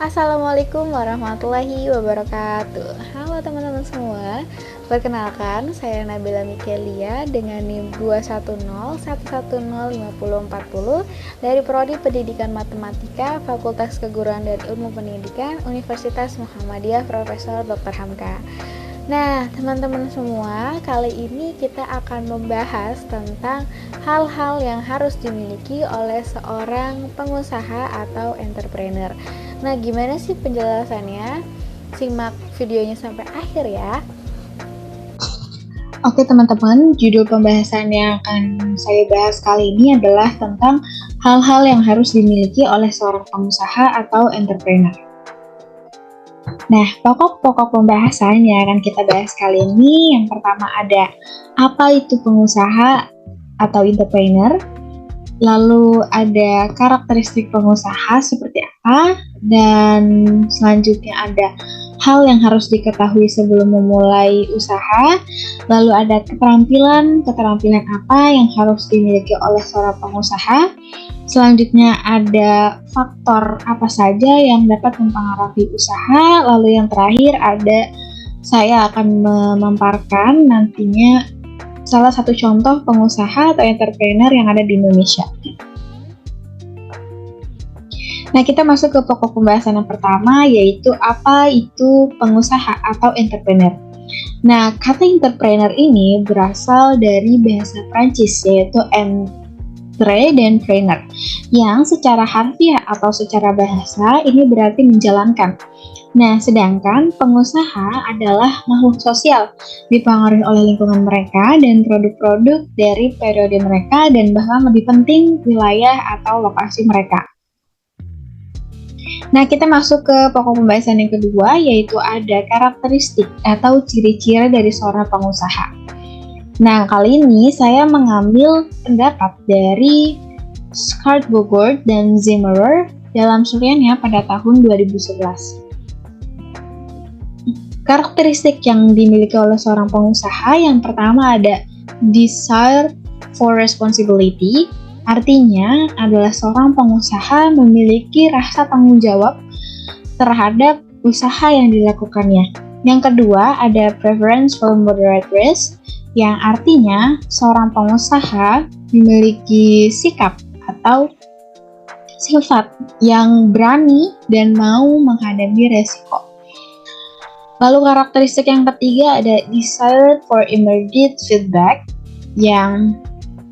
Assalamualaikum warahmatullahi wabarakatuh. Halo teman-teman semua. Perkenalkan, saya Nabila Mikelia dengan NIM 21011105040 dari Prodi Pendidikan Matematika Fakultas Keguruan dan Ilmu Pendidikan Universitas Muhammadiyah Profesor Dr. Hamka. Nah, teman-teman semua, kali ini kita akan membahas tentang hal-hal yang harus dimiliki oleh seorang pengusaha atau entrepreneur. Nah, gimana sih penjelasannya? Simak videonya sampai akhir ya. Oke teman-teman, judul pembahasan yang akan saya bahas kali ini adalah tentang hal-hal yang harus dimiliki oleh seorang pengusaha atau entrepreneur. Nah, pokok-pokok pembahasan yang akan kita bahas kali ini, yang pertama ada apa itu pengusaha atau entrepreneur, lalu ada karakteristik pengusaha seperti apa, dan selanjutnya ada hal yang harus diketahui sebelum memulai usaha, lalu ada keterampilan apa yang harus dimiliki oleh seorang pengusaha. Selanjutnya ada faktor apa saja yang dapat mempengaruhi usaha. Lalu yang terakhir saya akan memaparkan nantinya salah satu contoh pengusaha atau entrepreneur yang ada di Indonesia. Nah, kita masuk ke pokok pembahasan yang pertama, yaitu apa itu pengusaha atau entrepreneur. Nah, kata entrepreneur ini berasal dari bahasa Prancis, yaitu entre dan preneur, yang secara harfiah atau secara bahasa ini berarti menjalankan. Nah, sedangkan pengusaha adalah makhluk sosial, dipengaruhi oleh lingkungan mereka dan produk-produk dari periode mereka, dan bahkan lebih penting wilayah atau lokasi mereka. Nah, kita masuk ke pokok pembahasan yang kedua, yaitu ada karakteristik atau ciri-ciri dari seorang pengusaha. Nah, kali ini saya mengambil pendapat dari Skarsgård dan Zimmerer dalam studinya pada tahun 2011. Karakteristik yang dimiliki oleh seorang pengusaha, yang pertama ada desire for responsibility. Artinya adalah seorang pengusaha memiliki rasa tanggung jawab terhadap usaha yang dilakukannya. Yang kedua ada preference for moderate risk, yang artinya seorang pengusaha memiliki sikap atau sifat yang berani dan mau menghadapi resiko. Lalu karakteristik yang ketiga ada desire for immediate feedback, yang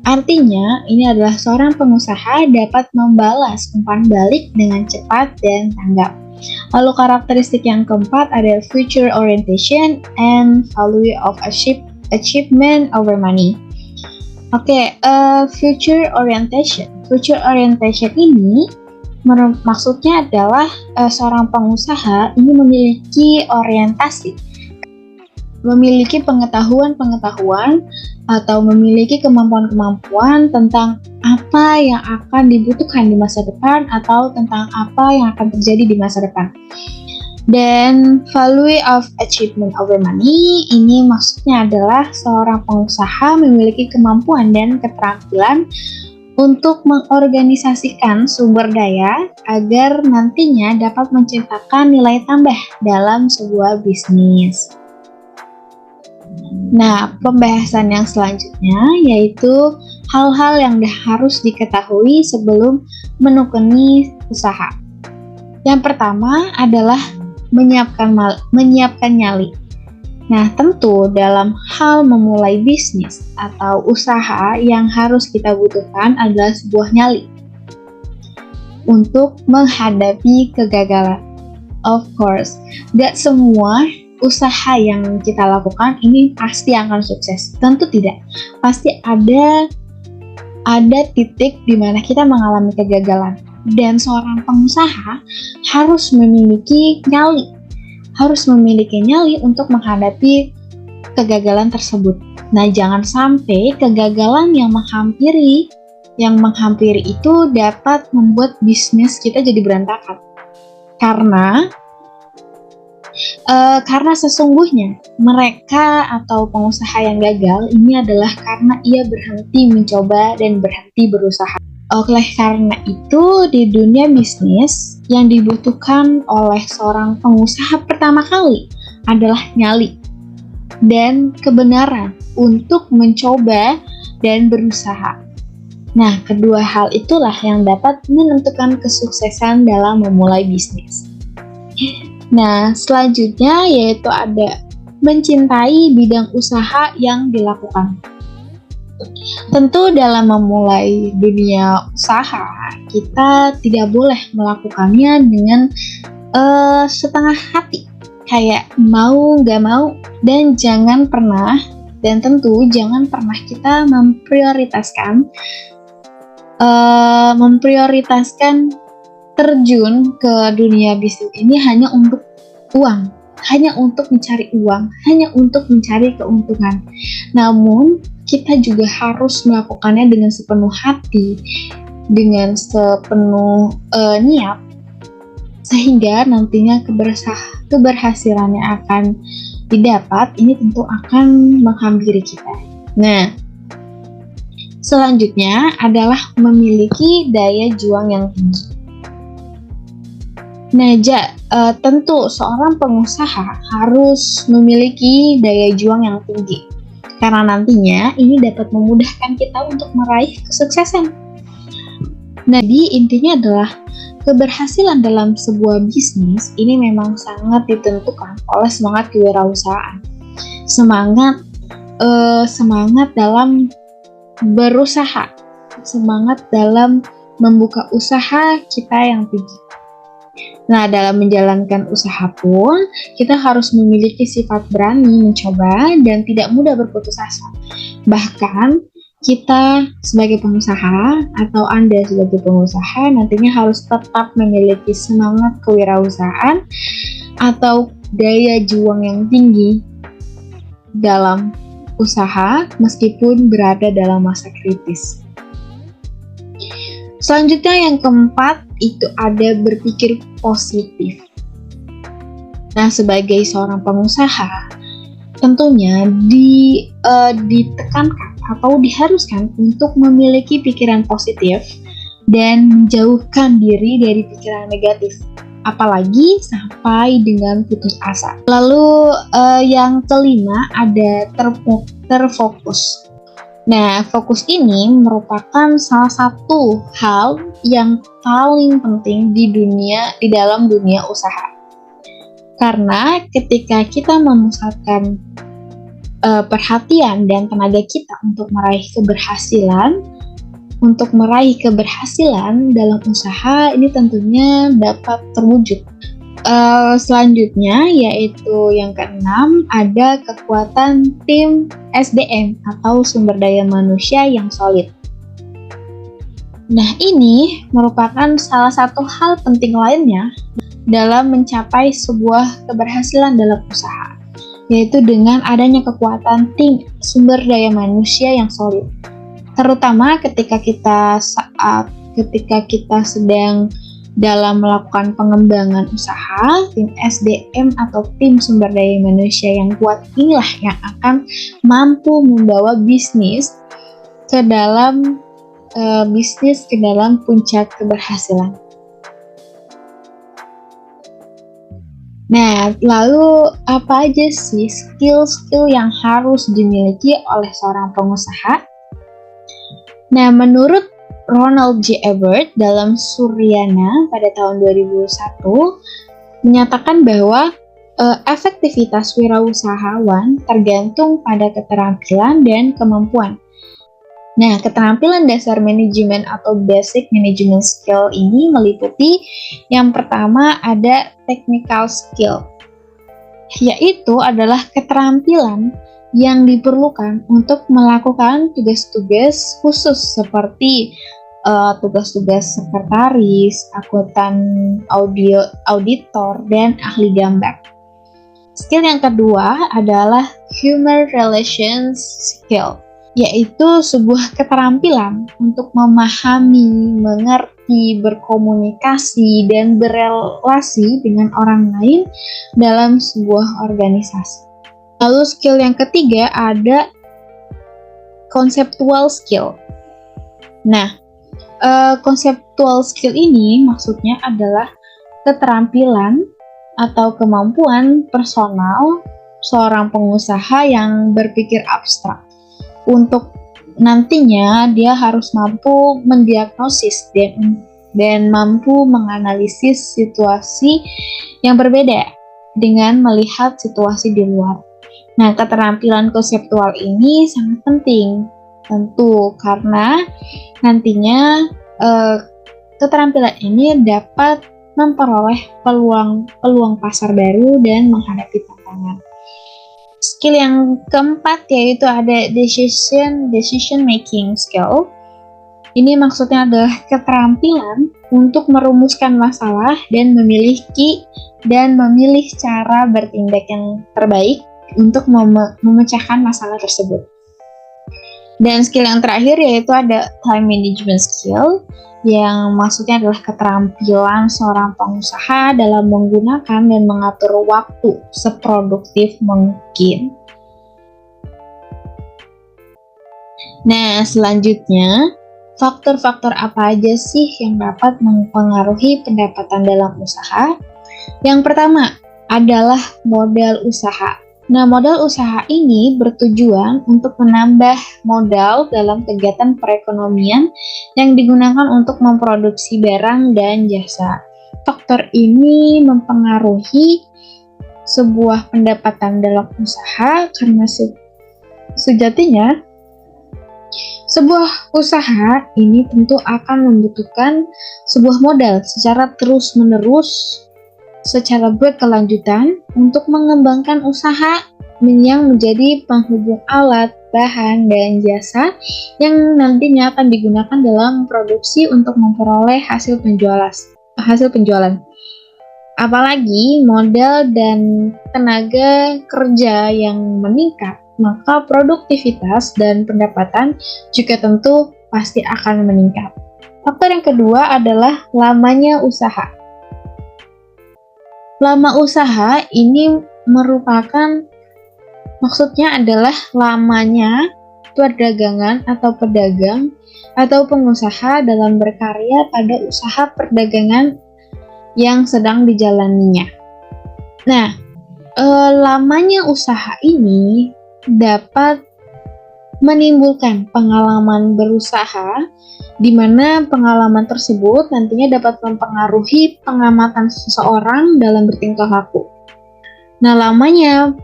artinya ini adalah seorang pengusaha dapat membalas umpan balik dengan cepat dan tanggap. Lalu karakteristik yang keempat ada future orientation and value of achievement over money. Future orientation. Future orientation ini maksudnya adalah seorang pengusaha ini memiliki orientasi, memiliki pengetahuan atau memiliki kemampuan-kemampuan tentang apa yang akan dibutuhkan di masa depan atau tentang apa yang akan terjadi di masa depan. Dan value of achievement over money ini maksudnya adalah seorang pengusaha memiliki kemampuan dan keterampilan untuk mengorganisasikan sumber daya agar nantinya dapat menciptakan nilai tambah dalam sebuah bisnis. Nah, pembahasan yang selanjutnya yaitu hal-hal yang harus diketahui sebelum menekuni usaha. Yang pertama adalah menyiapkan nyali. Nah, tentu dalam hal memulai bisnis atau usaha yang harus kita butuhkan adalah sebuah nyali untuk menghadapi kegagalan. Of course, gak semua usaha yang kita lakukan ini pasti akan sukses. Tentu tidak. Pasti ada titik di mana kita mengalami kegagalan. Dan seorang pengusaha harus memiliki nyali untuk menghadapi kegagalan tersebut. Nah, jangan sampai kegagalan yang menghampiri itu dapat membuat bisnis kita jadi berantakan. Karena sesungguhnya mereka atau pengusaha yang gagal ini adalah karena ia berhenti mencoba dan berhenti berusaha. Oleh karena itu, di dunia bisnis yang dibutuhkan oleh seorang pengusaha pertama kali adalah nyali dan kebenaran untuk mencoba dan berusaha. Nah, kedua hal itulah yang dapat menentukan kesuksesan dalam memulai bisnis. Nah, selanjutnya yaitu ada mencintai bidang usaha yang dilakukan. Tentu dalam memulai dunia usaha, kita tidak boleh melakukannya dengan setengah hati, kayak mau gak mau, dan tentu jangan pernah kita memprioritaskan terjun ke dunia bisnis ini hanya untuk uang, hanya untuk mencari uang, hanya untuk mencari keuntungan. Namun, kita juga harus melakukannya dengan sepenuh hati, dengan sepenuh niat, sehingga nantinya keberhasilannya akan didapat. Ini tentu akan menghampiri kita. Nah, selanjutnya adalah memiliki daya juang yang tinggi. Nah, tentu seorang pengusaha harus memiliki daya juang yang tinggi, karena nantinya ini dapat memudahkan kita untuk meraih kesuksesan. Nah, jadi intinya adalah keberhasilan dalam sebuah bisnis ini memang sangat ditentukan oleh semangat kewirausahaan, semangat dalam berusaha, semangat dalam membuka usaha kita yang tinggi. Nah, dalam menjalankan usaha pun, kita harus memiliki sifat berani mencoba dan tidak mudah berputus asa. Bahkan, kita sebagai pengusaha atau Anda sebagai pengusaha nantinya harus tetap memiliki semangat kewirausahaan atau daya juang yang tinggi dalam usaha meskipun berada dalam masa kritis. Selanjutnya yang keempat itu ada berpikir positif. Nah, sebagai seorang pengusaha tentunya ditekankan atau diharuskan untuk memiliki pikiran positif dan menjauhkan diri dari pikiran negatif, apalagi sampai dengan putus asa. Lalu yang kelima ada terfokus. Nah, fokus ini merupakan salah satu hal yang paling penting di dalam dunia usaha. Karena ketika kita memusatkan perhatian dan tenaga kita untuk meraih keberhasilan dalam usaha, ini tentunya dapat terwujud. Selanjutnya yaitu yang keenam ada kekuatan tim SDM atau sumber daya manusia yang solid. Nah, ini merupakan salah satu hal penting lainnya dalam mencapai sebuah keberhasilan dalam usaha, yaitu dengan adanya kekuatan tim sumber daya manusia yang solid. Terutama ketika kita sedang dalam melakukan pengembangan usaha, tim SDM atau tim sumber daya manusia yang kuat inilah yang akan mampu membawa bisnis ke dalam puncak keberhasilan. Nah, lalu apa aja sih skill-skill yang harus dimiliki oleh seorang pengusaha? Nah, menurut Ronald J. Ebert dalam Suryana pada tahun 2001 menyatakan bahwa efektivitas wirausahawan tergantung pada keterampilan dan kemampuan. Nah, keterampilan dasar manajemen atau basic management skill ini meliputi yang pertama ada technical skill, yaitu adalah keterampilan yang diperlukan untuk melakukan tugas-tugas khusus seperti tugas-tugas sekretaris, akuntan, auditor, dan ahli gambar. Skill yang kedua adalah human relations skill, yaitu sebuah keterampilan untuk memahami, mengerti, berkomunikasi, dan berelasi dengan orang lain dalam sebuah organisasi. Lalu skill yang ketiga ada conceptual skill. Nah, conceptual skill ini maksudnya adalah keterampilan atau kemampuan personal seorang pengusaha yang berpikir abstrak. Untuk nantinya dia harus mampu mendiagnosis dan mampu menganalisis situasi yang berbeda dengan melihat situasi di luar. Nah, keterampilan konseptual ini sangat penting, tentu karena nantinya keterampilan ini dapat memperoleh peluang pasar baru dan menghadapi tantangan. Skill yang keempat yaitu ada decision making skill. Ini maksudnya adalah keterampilan untuk merumuskan masalah dan memilih cara bertindak yang terbaik untuk memecahkan masalah tersebut. Dan skill yang terakhir yaitu ada time management skill, yang maksudnya adalah keterampilan seorang pengusaha dalam menggunakan dan mengatur waktu seproduktif mungkin. Nah, selanjutnya, faktor-faktor apa aja sih yang dapat mempengaruhi pendapatan dalam usaha? Yang pertama adalah modal usaha. Nah, modal usaha ini bertujuan untuk menambah modal dalam kegiatan perekonomian yang digunakan untuk memproduksi barang dan jasa. Faktor ini mempengaruhi sebuah pendapatan dalam usaha karena sejatinya sebuah usaha ini tentu akan membutuhkan sebuah modal secara terus-menerus, secara berkelanjutan untuk mengembangkan usaha yang menjadi penghubung alat, bahan, dan jasa yang nantinya akan digunakan dalam produksi untuk memperoleh hasil penjualan. Apalagi modal dan tenaga kerja yang meningkat, maka produktivitas dan pendapatan juga tentu pasti akan meningkat. Faktor yang kedua adalah lamanya usaha. Lama usaha ini merupakan, maksudnya adalah lamanya perdagangan atau pedagang atau pengusaha dalam berkarya pada usaha perdagangan yang sedang dijalaninya. Nah, lamanya usaha ini dapat menimbulkan pengalaman berusaha, di mana pengalaman tersebut nantinya dapat mempengaruhi pengamatan seseorang dalam bertingkah laku. Nah, lamanya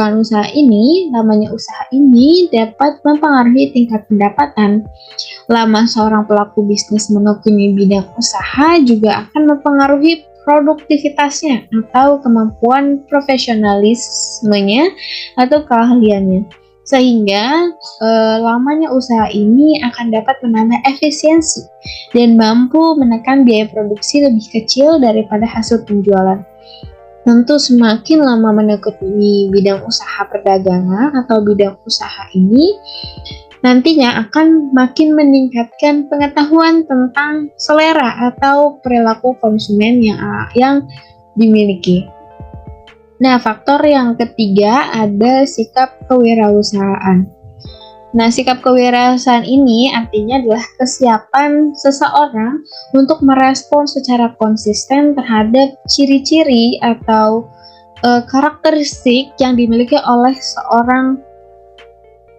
usaha ini dapat mempengaruhi tingkat pendapatan. Lama seorang pelaku bisnis menekuni bidang usaha juga akan mempengaruhi produktivitasnya atau kemampuan profesionalismenya atau keahliannya. Sehingga lamanya usaha ini akan dapat menambah efisiensi dan mampu menekan biaya produksi lebih kecil daripada hasil penjualan. Tentu semakin lama menekuni bidang usaha perdagangan atau bidang usaha ini, nantinya akan makin meningkatkan pengetahuan tentang selera atau perilaku konsumen yang dimiliki. Nah, faktor yang ketiga ada sikap kewirausahaan. Nah, sikap kewirausahaan ini artinya adalah kesiapan seseorang untuk merespon secara konsisten terhadap ciri-ciri atau karakteristik yang dimiliki oleh seorang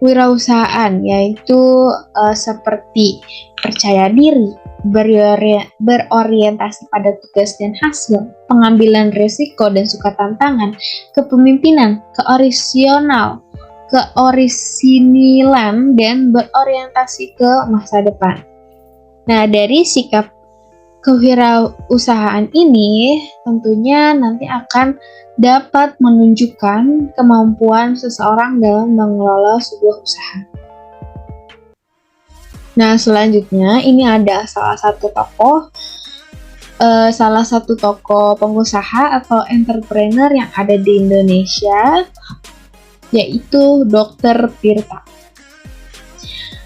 wirausahaan, yaitu seperti percaya diri, berorientasi pada tugas dan hasil, pengambilan risiko dan suka tantangan, kepemimpinan, keorisinilan, dan berorientasi ke masa depan. Nah, dari sikap kewirausahaan ini tentunya nanti akan dapat menunjukkan kemampuan seseorang dalam mengelola sebuah usaha. Nah, selanjutnya ini ada salah satu tokoh pengusaha atau entrepreneur yang ada di Indonesia, yaitu Dr. Tirta.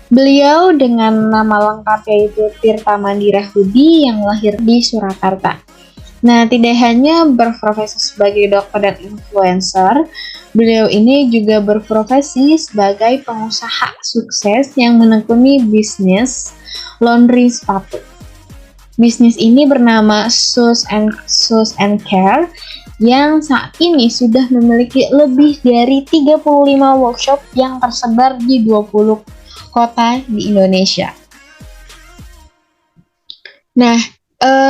Beliau dengan nama lengkap yaitu Tirta Mandirahudi yang lahir di Surakarta. Nah, tidak hanya berprofesi sebagai dokter dan influencer, beliau ini juga berprofesi sebagai pengusaha sukses yang menekuni bisnis laundry sepatu. Bisnis ini bernama Sus and Care yang saat ini sudah memiliki lebih dari 35 workshop yang tersebar di 20 kota di Indonesia. Nah,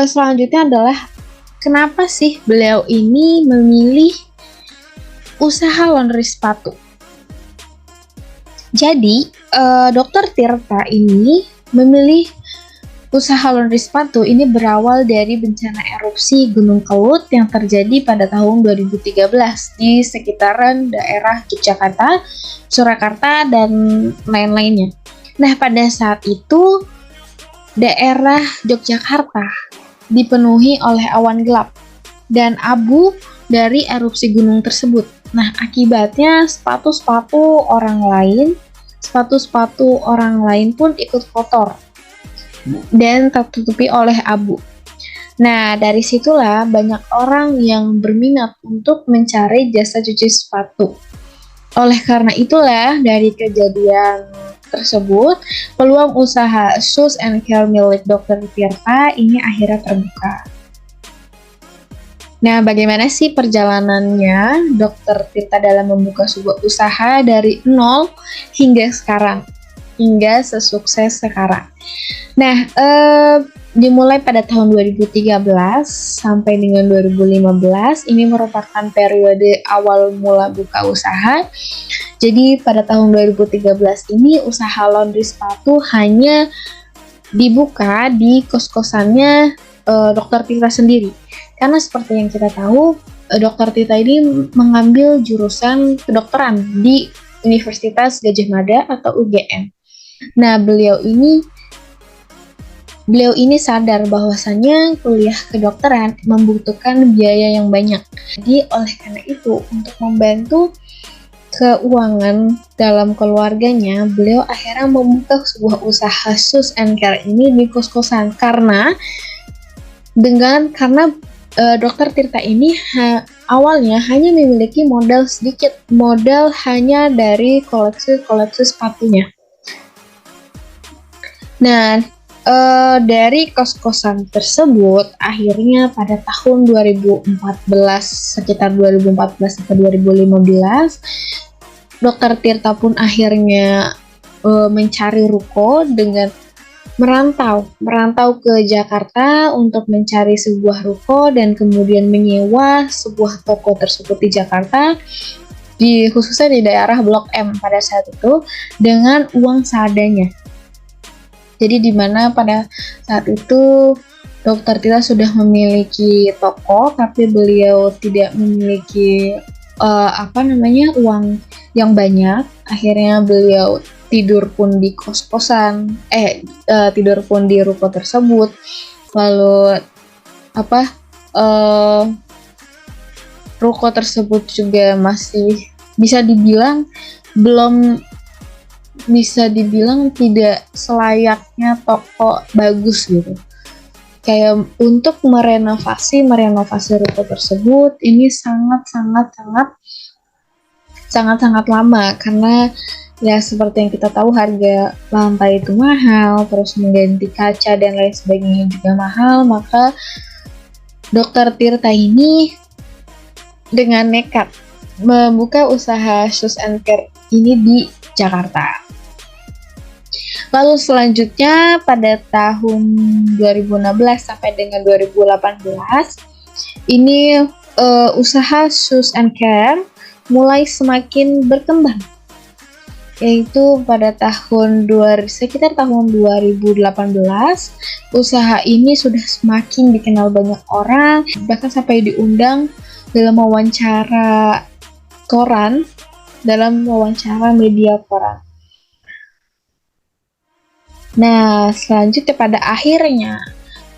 selanjutnya adalah kenapa sih beliau ini memilih usaha laundry sepatu? Jadi, Dr. Tirta ini memilih usaha laundry sepatu ini berawal dari bencana erupsi Gunung Kelut yang terjadi pada tahun 2013 di sekitaran daerah Yogyakarta, Surakarta, dan lain-lainnya. Nah, pada saat itu daerah Yogyakarta dipenuhi oleh awan gelap dan abu dari erupsi gunung tersebut. Nah, akibatnya sepatu-sepatu orang lain pun ikut kotor dan tertutupi oleh abu. Nah, dari situlah banyak orang yang berminat untuk mencari jasa cuci sepatu. Oleh karena itulah, dari kejadian tersebut, peluang usaha Sus and Care milik Dr. Tirta ini akhirnya terbuka. Nah, bagaimana sih perjalanannya Dr. Tirta dalam membuka sebuah usaha dari nol hingga sekarang? Hingga sesukses sekarang. Nah, dimulai pada tahun 2013 sampai dengan 2015, ini merupakan periode awal mula buka usaha. Jadi pada tahun 2013 ini usaha laundry sepatu hanya dibuka di kos-kosannya Dr. Tirta sendiri. Karena seperti yang kita tahu, Dr. Tirta ini mengambil jurusan kedokteran di Universitas Gadjah Mada atau UGM. Nah, beliau ini sadar bahwasannya kuliah kedokteran membutuhkan biaya yang banyak. Jadi oleh karena itu, untuk membantu keuangan dalam keluarganya, beliau akhirnya membuka sebuah usaha Sus and Care ini di kos-kosan karena Dr. Tirta ini awalnya hanya memiliki modal sedikit, modal hanya dari koleksi sepatunya. Nah, dari kos-kosan tersebut, akhirnya pada tahun 2014, sekitar 2014 sampai 2015, Dr. Tirta pun akhirnya mencari ruko dengan merantau ke Jakarta untuk mencari sebuah ruko dan kemudian menyewa sebuah toko tersebut di Jakarta, khususnya di daerah Blok M pada saat itu, dengan uang seadanya. Jadi di mana pada saat itu Dr. Tirta sudah memiliki toko, tapi beliau tidak memiliki uang yang banyak. Akhirnya beliau tidur pun di kos-kosan, tidur pun di ruko tersebut. Lalu ruko tersebut juga masih bisa dibilang tidak selayaknya toko bagus gitu. Kayak untuk merenovasi ruko tersebut ini sangat lama, karena ya seperti yang kita tahu harga lantai itu mahal, terus mengganti kaca dan lain sebagainya juga mahal. Maka Dr. Tirta ini dengan nekat membuka usaha Sus and Care ini di Jakarta. Lalu selanjutnya pada tahun 2016 sampai dengan 2018 ini usaha Sus and Care mulai semakin berkembang, yaitu pada sekitar tahun 2018 usaha ini sudah semakin dikenal banyak orang, bahkan sampai diundang dalam wawancara media koran. Nah, selanjutnya pada akhirnya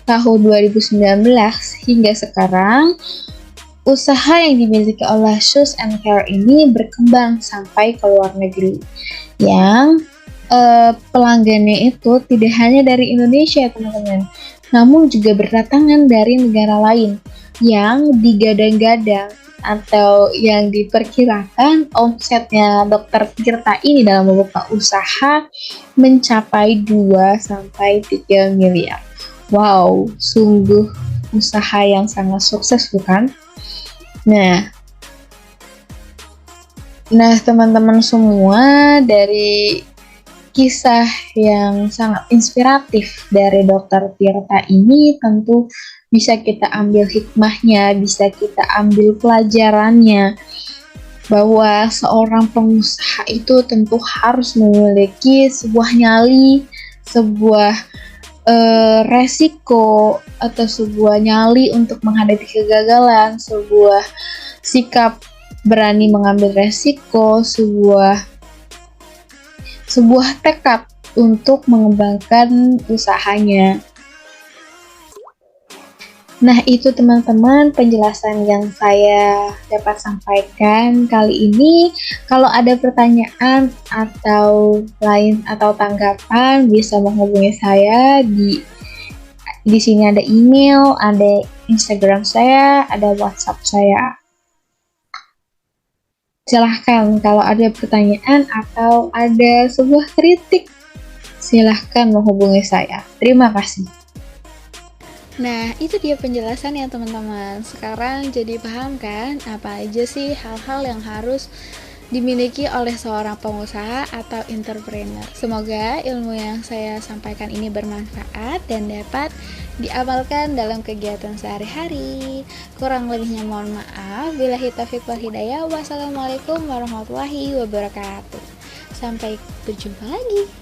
tahun 2019 hingga sekarang, usaha yang dimiliki oleh Sus and Care ini berkembang sampai ke luar negeri. Yang pelanggannya itu tidak hanya dari Indonesia, teman-teman, namun juga berdatangan dari negara lain yang digadang-gadang atau yang diperkirakan omsetnya Dr. Tirta ini dalam membuka usaha mencapai 2-3 miliar. Wow, sungguh usaha yang sangat sukses bukan? Nah, teman-teman semua, dari kisah yang sangat inspiratif dari Dr. Tirta ini tentu bisa kita ambil hikmahnya, bisa kita ambil pelajarannya, bahwa seorang pengusaha itu tentu harus memiliki sebuah nyali, sebuah resiko, atau sebuah nyali untuk menghadapi kegagalan, sebuah sikap berani mengambil resiko, sebuah tekad untuk mengembangkan usahanya. Nah, itu teman-teman penjelasan yang saya dapat sampaikan kali ini. Kalau ada pertanyaan atau lain atau tanggapan, bisa menghubungi saya di sini ada email, ada Instagram saya, ada WhatsApp saya. Silahkan kalau ada pertanyaan atau ada sebuah kritik, silahkan menghubungi saya. Terima kasih. Nah, itu dia penjelasan ya teman-teman. Sekarang jadi paham kan apa aja sih hal-hal yang harus dimiliki oleh seorang pengusaha atau entrepreneur. Semoga ilmu yang saya sampaikan ini bermanfaat dan dapat diamalkan dalam kegiatan sehari-hari. Kurang lebihnya mohon maaf. Billahi taufiq wal hidayah. Wassalamualaikum warahmatullahi wabarakatuh. Sampai berjumpa lagi.